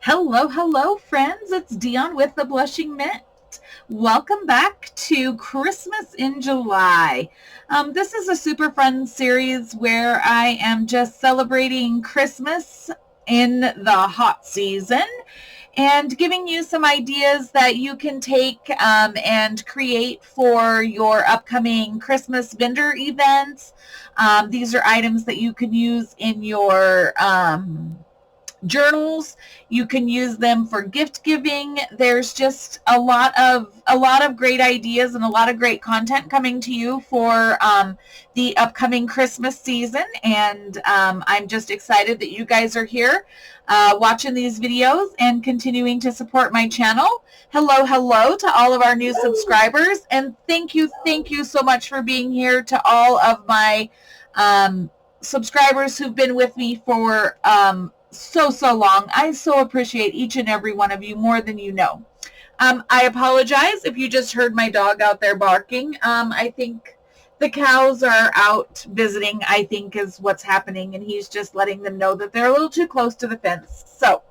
Hello, hello, friends. It's Dion with the Blushing Mint. Welcome back to Christmas in July. This is a super fun series where I am just celebrating Christmas in the hot season and giving you some ideas that you can take and create for your upcoming Christmas vendor events. These are items that you can use in your journals. You can use them for gift giving. There's just a lot of great ideas and a lot of great content coming to you for the upcoming Christmas season, and I'm just excited that you guys are here watching these videos and continuing to support my channel. Hello to all of our new subscribers, and thank you so much for being here. To all of my subscribers who've been with me for so long. I so appreciate each and every one of you more than you know. I apologize if you just heard my dog out there barking. I think the cows are out visiting, I think is what's happening, and he's just letting them know that they're a little too close to the fence. So,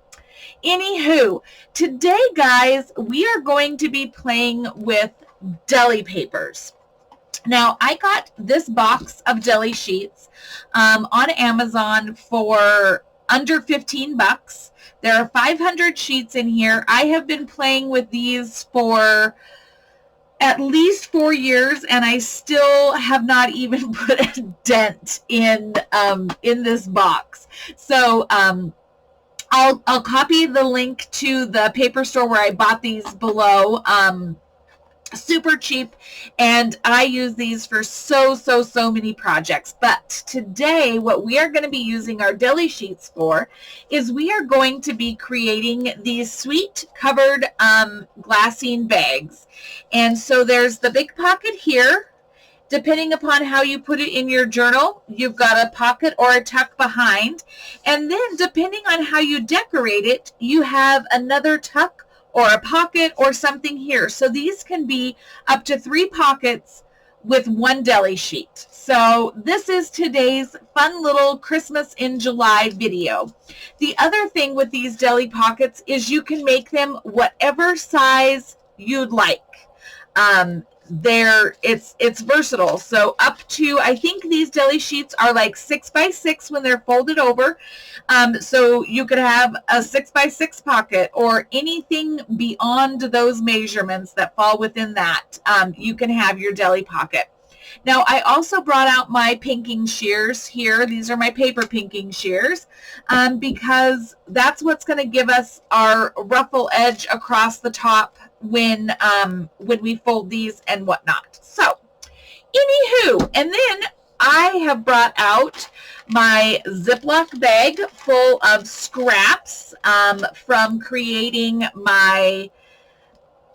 anywho, today, guys, we are going to be playing with deli papers. Now, I got this box of deli sheets on Amazon for under 15 bucks. There are 500 sheets in here. I have been playing with these for at least 4 years, and I still have not even put a dent in this box. So I'll copy the link to the paper store where I bought these below. Super cheap, and I use these for so many projects. But today what we are going to be using our deli sheets for is we are going to be creating these sweet covered glassine bags. And so there's the big pocket here. Depending upon how you put it in your journal, you've got a pocket or a tuck behind, and then depending on how you decorate it, you have another tuck or a pocket or something here. So these can be up to 3 pockets with one deli sheet. So this is today's fun little Christmas in July video. The other thing with these deli pockets is you can make them whatever size you'd like. It's versatile. So up to, I think these deli sheets are like 6 by 6 when they're folded over. So you could have a 6 by 6 pocket or anything beyond those measurements that fall within that. You can have your deli pocket. Now, I also brought out my pinking shears here. These are my paper pinking shears because that's what's going to give us our ruffle edge across the top when we fold these and whatnot. So, anywho, and then I have brought out my Ziploc bag full of scraps from creating my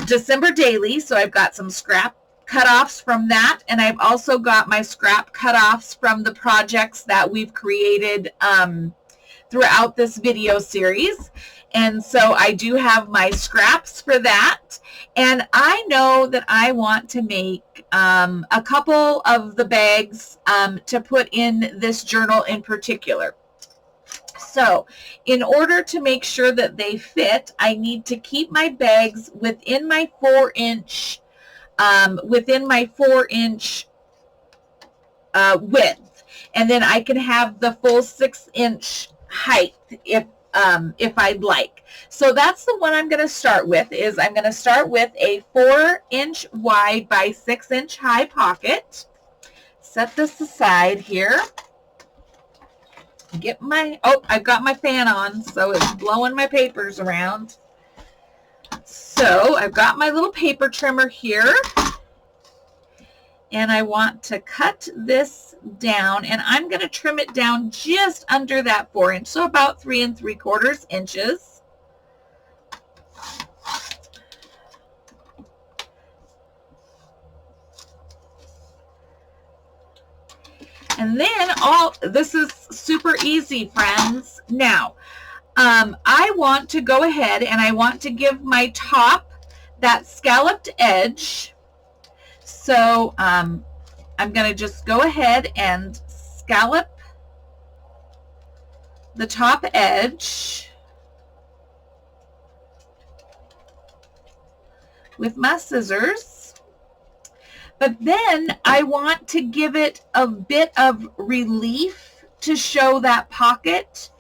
December daily. So I've got some scrap cutoffs from that, and I've also got my scrap cutoffs from the projects that we've created throughout this video series. And so I do have my scraps for that, and I know that I want to make a couple of the bags to put in this journal in particular. So in order to make sure that they fit, I need to keep my bags within my 4-inch width, and then I can have the full 6-inch height if I'd like. So that's the one I'm going to start with. I'm going to start with a 4-inch wide by 6-inch high pocket. Set this aside here. I've got my fan on, so it's blowing my papers around. So I've got my little paper trimmer here, and I want to cut this down, and I'm going to trim it down just under that 4-inch, so about 3 3/4 inches. And then this is super easy, friends. Now, I want to go ahead and I want to give my top that scalloped edge. So I'm going to just go ahead and scallop the top edge. with my scissors. But then I want to give it a bit of relief to show that pocket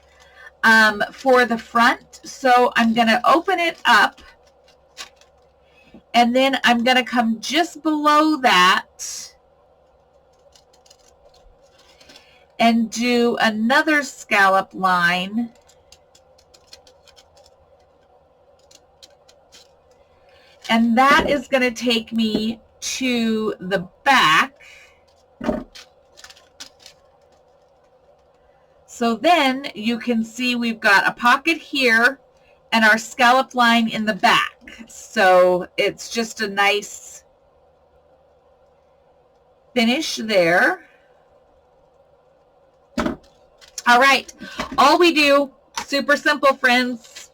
for the front. So I'm going to open it up, and then I'm going to come just below that and do another scallop line. And that is going to take me to the back. So then you can see we've got a pocket here and our scallop line in the back. So it's just a nice finish there. All right, all we do, super simple, friends,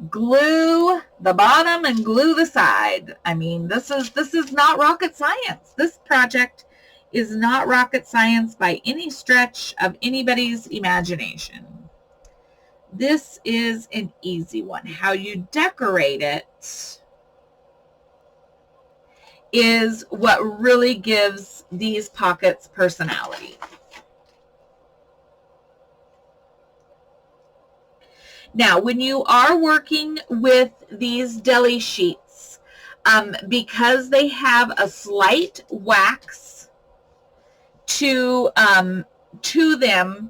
glue the bottom and glue the side. I mean, this is not rocket science. This project is not rocket science by any stretch of anybody's imagination. This is an easy one. How you decorate it is what really gives these pockets personality. Now, when you are working with these deli sheets, because they have a slight wax to them,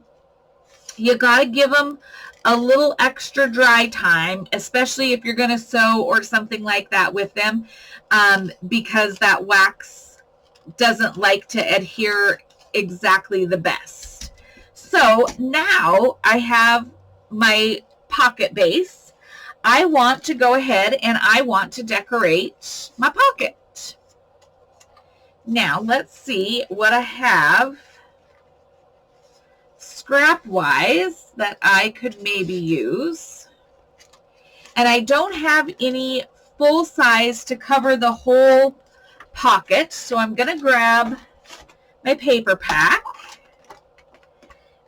you got to give them a little extra dry time, especially if you're going to sew or something like that with them, because that wax doesn't like to adhere exactly the best. So now I have my pocket base. I want to go ahead and I want to decorate my pocket. Now let's see what I have scrap wise that I could maybe use. And I don't have any full size to cover the whole pocket, so I'm going to grab my paper pack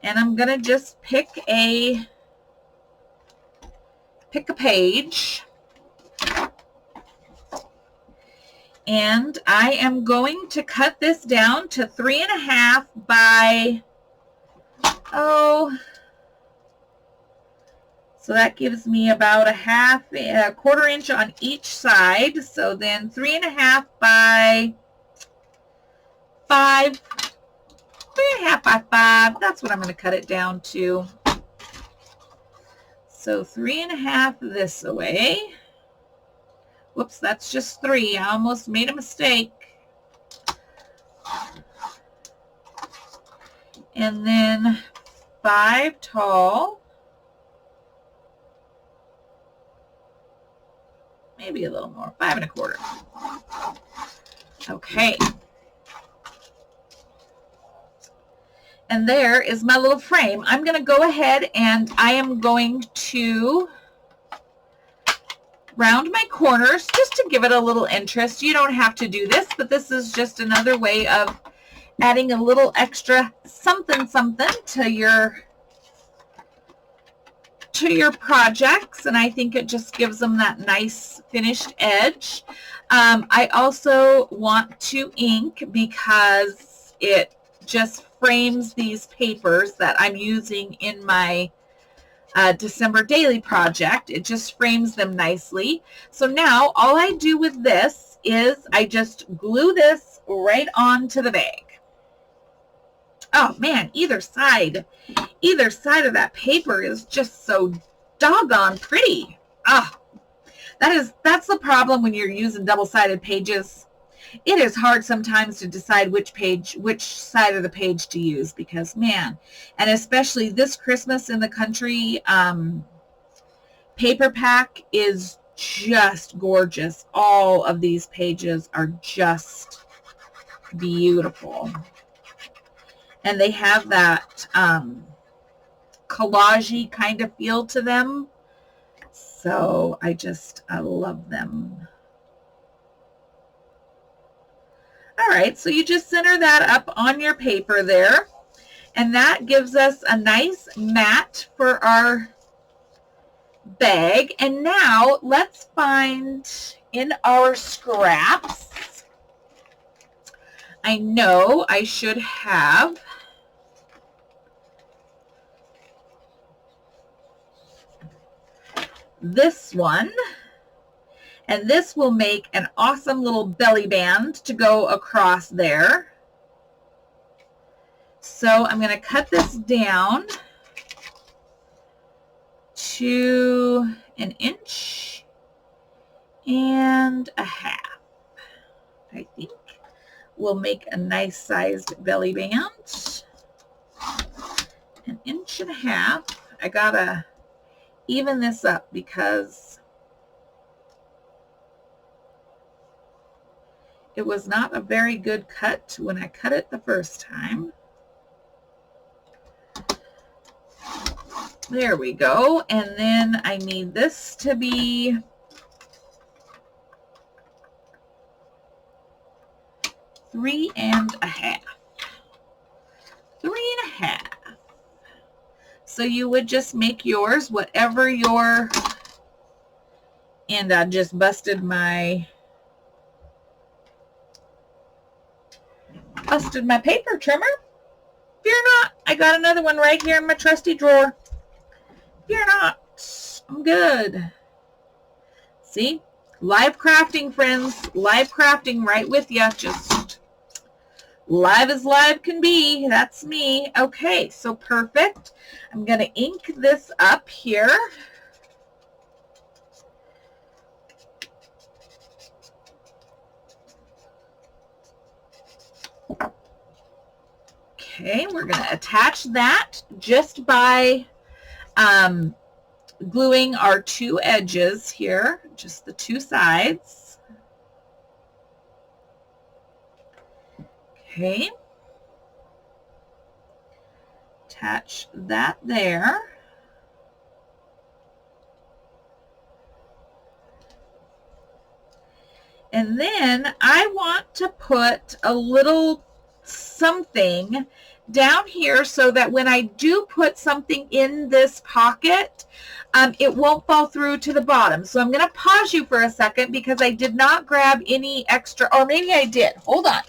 and I'm going to just pick a page, and I am going to cut this down to 3.5 by, so that gives me about a quarter inch on each side. So then 3.5 by 5, 3.5 by 5, that's what I'm going to cut it down to. So 3.5 this way. Whoops, that's just 3. I almost made a mistake. And then 5 tall. Maybe a little more, 5.25. Okay. And there is my little frame. I'm going to go ahead and I am going to round my corners just to give it a little interest. You don't have to do this, but this is just another way of adding a little extra something to your projects, and I think it just gives them that nice finished edge. I also want to ink because it just frames these papers that I'm using in my December daily project. It just frames them nicely. So now all I do with this is I just glue this right onto the bag. Oh man, either side of that paper is just so doggone pretty. That's the problem when you're using double-sided pages. It is hard sometimes to decide which side of the page to use, because man, and especially this Christmas in the country, paper pack is just gorgeous. All of these pages are just beautiful. And they have that collage-y kind of feel to them. So I love them. All right, so you just center that up on your paper there, and that gives us a nice mat for our bag. And now let's find, in our scraps, I know I should have this one, and this will make an awesome little belly band to go across there. So I'm going to cut this down to 1.5 inches, I think will make a nice sized belly band. 1.5 inches. I gotta even this up because it was not a very good cut when I cut it the first time. There we go. And then I need this to be 3.5. 3.5. So you would just make yours whatever your, and I just busted my paper trimmer. Fear not, I got another one right here in my trusty drawer. Fear not, I'm good. See, live crafting, friends, live crafting right with you. Just live as live can be. That's me. Okay, so perfect. I'm going to ink this up here. Okay, we're going to attach that just by gluing our 2 edges here, just the 2 sides. Okay. Attach that there. And then I want to put a little something down here so that when I do put something in this pocket, it won't fall through to the bottom. So I'm going to pause you for a second because I did not grab any extra, or maybe I did. Hold on.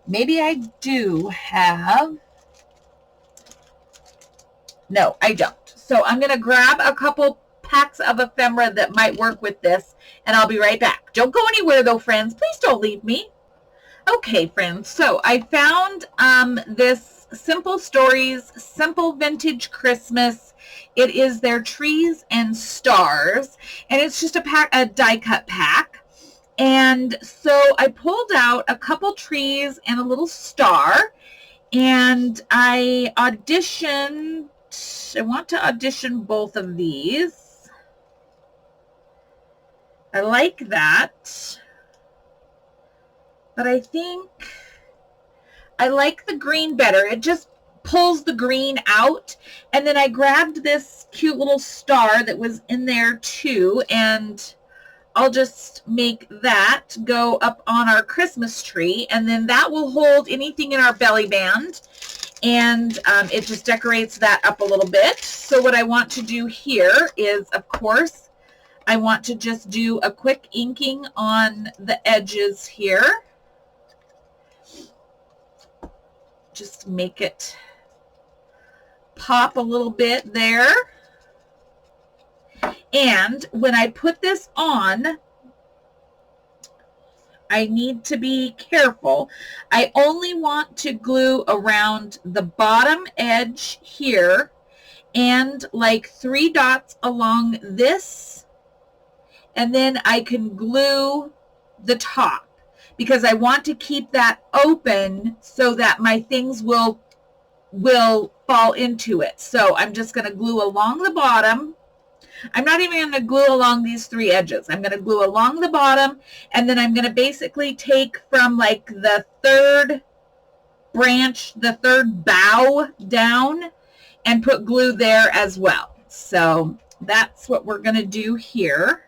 Maybe I do have, no, I don't. So I'm going to grab a couple packs of ephemera that might work with this, and I'll be right back. Don't go anywhere though, friends. Please don't leave me. Okay, friends, so I found this Simple Stories Simple Vintage Christmas. It is their Trees and Stars, and it's just a die cut pack. And so I pulled out a couple trees and a little star, and I want to audition both of these. I like that. But I think I like the green better. It just pulls the green out. And then I grabbed this cute little star that was in there too, and I'll just make that go up on our Christmas tree, and then that will hold anything in our belly band, and it just decorates that up a little bit. So what I want to do here is, of course, I want to just do a quick inking on the edges here. Just make it pop a little bit there. And when I put this on, I need to be careful. I only want to glue around the bottom edge here and like 3 dots along this, and then I can glue the top because I want to keep that open so that my things will fall into it. So I'm just going to glue along the bottom. I'm not even going to glue along these 3 edges. I'm going to glue along the bottom, and then I'm going to basically take from like the 3rd branch, the 3rd bough down, and put glue there as well. So that's what we're going to do here.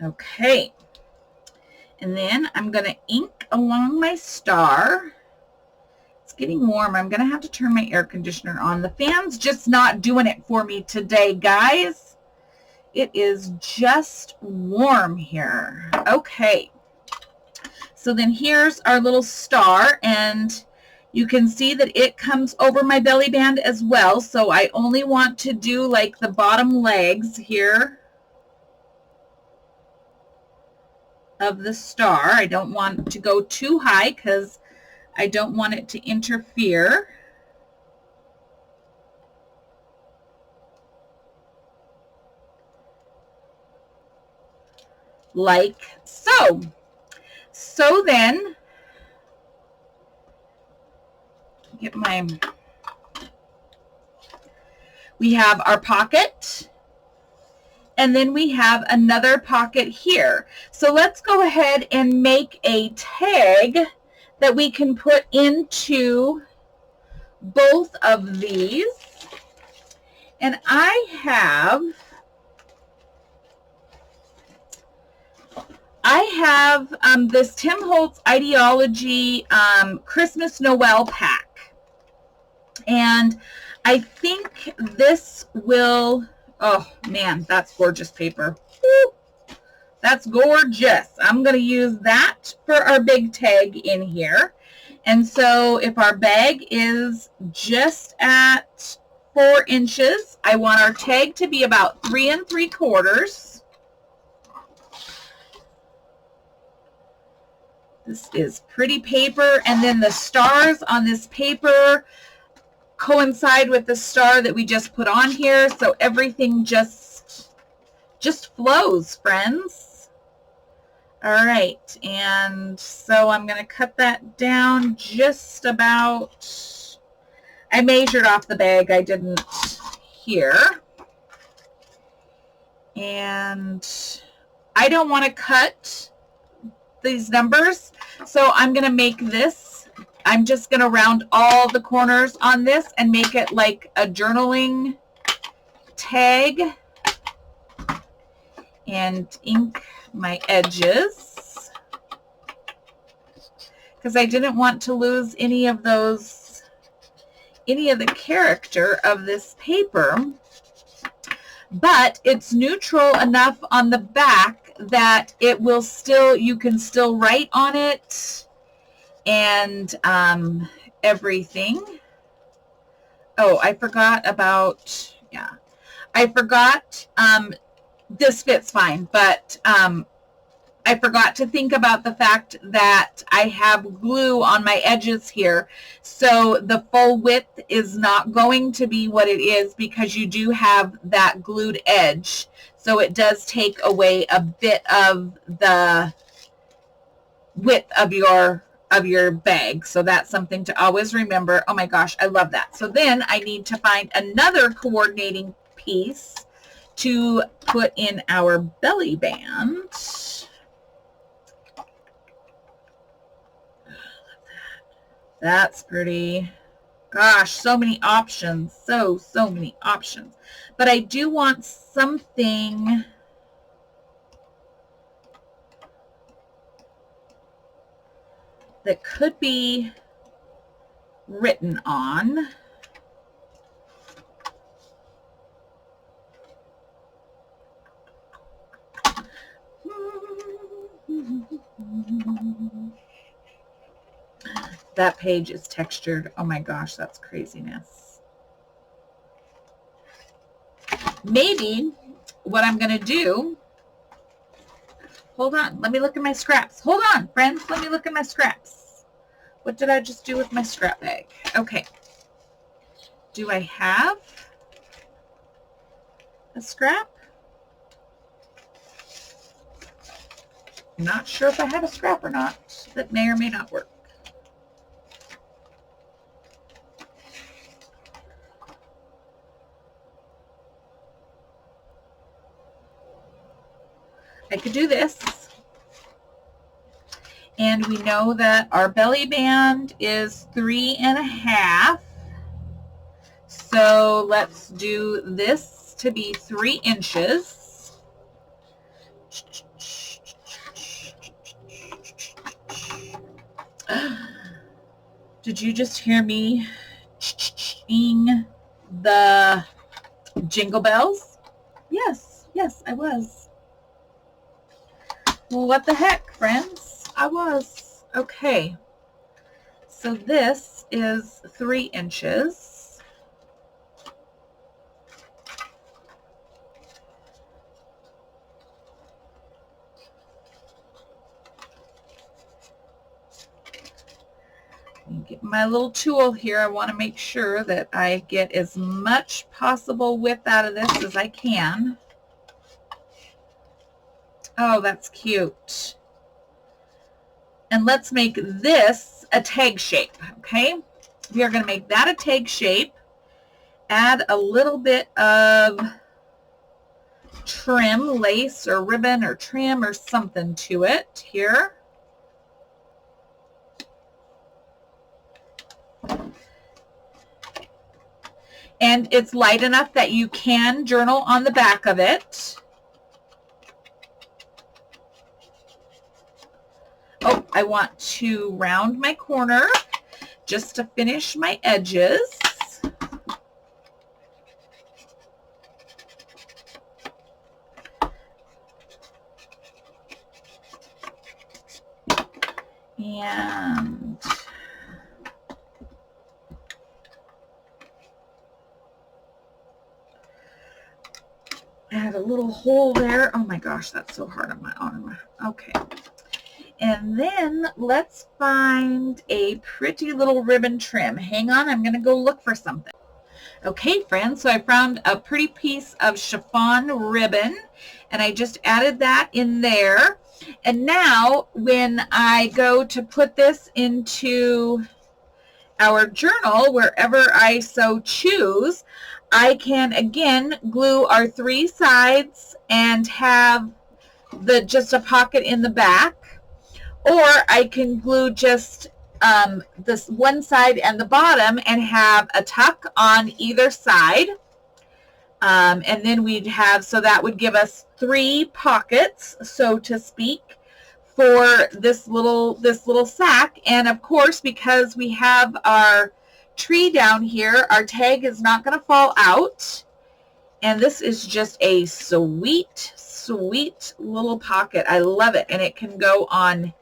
Okay. And then I'm going to ink along my star. It's getting warm. I'm going to have to turn my air conditioner on. The fan's just not doing it for me today, guys. It is just warm here. Okay. So then here's our little star, and you can see that it comes over my belly band as well. So I only want to do like the bottom legs here of the star. I don't want to go too high because I don't want it to interfere. Like so. So then, we have our pocket, and then we have another pocket here. So let's go ahead and make a tag that we can put into both of these. And I have this Tim Holtz Ideology Christmas Noel pack. And I think this will, oh man, that's gorgeous paper. Woo, that's gorgeous. I'm going to use that for our big tag in here. And so if our bag is just at 4 inches, I want our tag to be about 3 3/4. This is pretty paper, and then the stars on this paper coincide with the star that we just put on here, so everything just flows, friends. All right, and so I'm going to cut that down just about, I measured off the bag, I didn't here. And I don't want to cut these numbers, so I'm going to make this, I'm just going to round all the corners on this and make it like a journaling tag and ink my edges because I didn't want to lose any of the character of this paper. But it's neutral enough on the back that it will still, you can still write on it and everything. Oh, I forgot about, yeah, I forgot, this fits fine, but I forgot to think about the fact that I have glue on my edges here. So the full width is not going to be what it is because you do have that glued edge. So it does take away a bit of the width of your bag. So that's something to always remember. Oh my gosh, I love that. So then I need to find another coordinating piece to put in our belly band. That's pretty. Gosh, so many options. So many options. But I do want something that could be written on. That page is textured. Oh my gosh, that's craziness. Maybe what I'm going to do, hold on, let me look at my scraps. Hold on, friends, let me look at my scraps. What did I just do with my scrap bag? Okay. Do I have a scrap? I'm not sure if I have a scrap or not. That may or may not work. I could do this. And we know that our belly band is 3.5. So let's do this to be 3 inches. Did you just hear me ing the jingle bells? Yes, I was. Well, what the heck, friends? I was. Okay. So this is 3 inches. Get my little tool here. I want to make sure that I get as much possible width out of this as I can. Oh, that's cute. And let's make this a tag shape, okay? We are going to make that a tag shape. Add a little bit of trim, lace or ribbon or trim or something to it here. And it's light enough that you can journal on the back of it. Oh, I want to round my corner just to finish my edges. And add a little hole there. Oh my gosh, that's so hard on my arm. Okay. And then let's find a pretty little ribbon trim. Hang on, I'm going to go look for something. Okay, friends, so I found a pretty piece of chiffon ribbon, and I just added that in there. And now when I go to put this into our journal, wherever I so choose, I can again glue our 3 sides and have just a pocket in the back, or I can glue just this one side and the bottom and have a tuck on either side. And then we'd have, so that would give us 3 pockets, so to speak, for this little sack. And of course, because we have our tree down here, our tag is not going to fall out. And this is just a sweet little pocket. I love it. And it can go on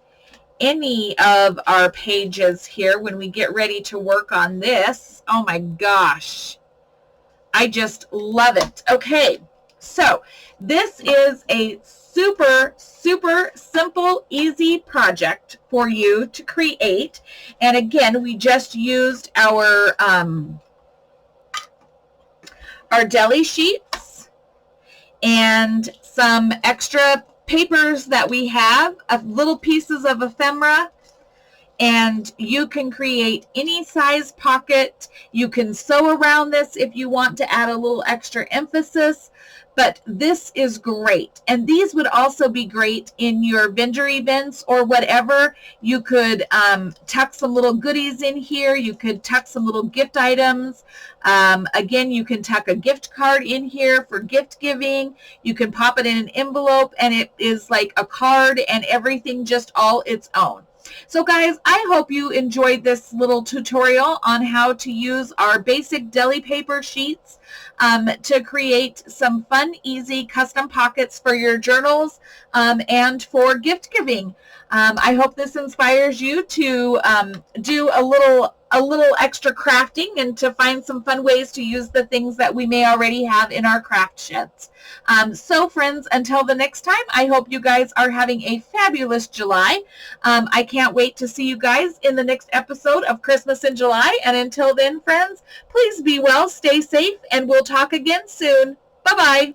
any of our pages here when we get ready to work on this. Oh my gosh, I just love it. Okay, so this is a super simple, easy project for you to create. And again, we just used our deli sheets and some extra papers that we have of little pieces of ephemera, and you can create any size pocket. You can sew around this if you want to add a little extra emphasis, but this is great. And these would also be great in your vendor events or whatever. You could tuck some little goodies in here. You could tuck some little gift items. Again, you can tuck a gift card in here for gift giving. You can pop it in an envelope and it is like a card and everything just all its own. So guys, I hope you enjoyed this little tutorial on how to use our basic deli paper sheets to create some fun, easy custom pockets for your journals and for gift giving. I hope this inspires you to do a little extra crafting and to find some fun ways to use the things that we may already have in our craft sheds. So friends, until the next time, I hope you guys are having a fabulous July. I can't wait to see you guys in the next episode of Christmas in July. And until then, friends, please be well, stay safe, and we'll talk again soon. Bye-bye.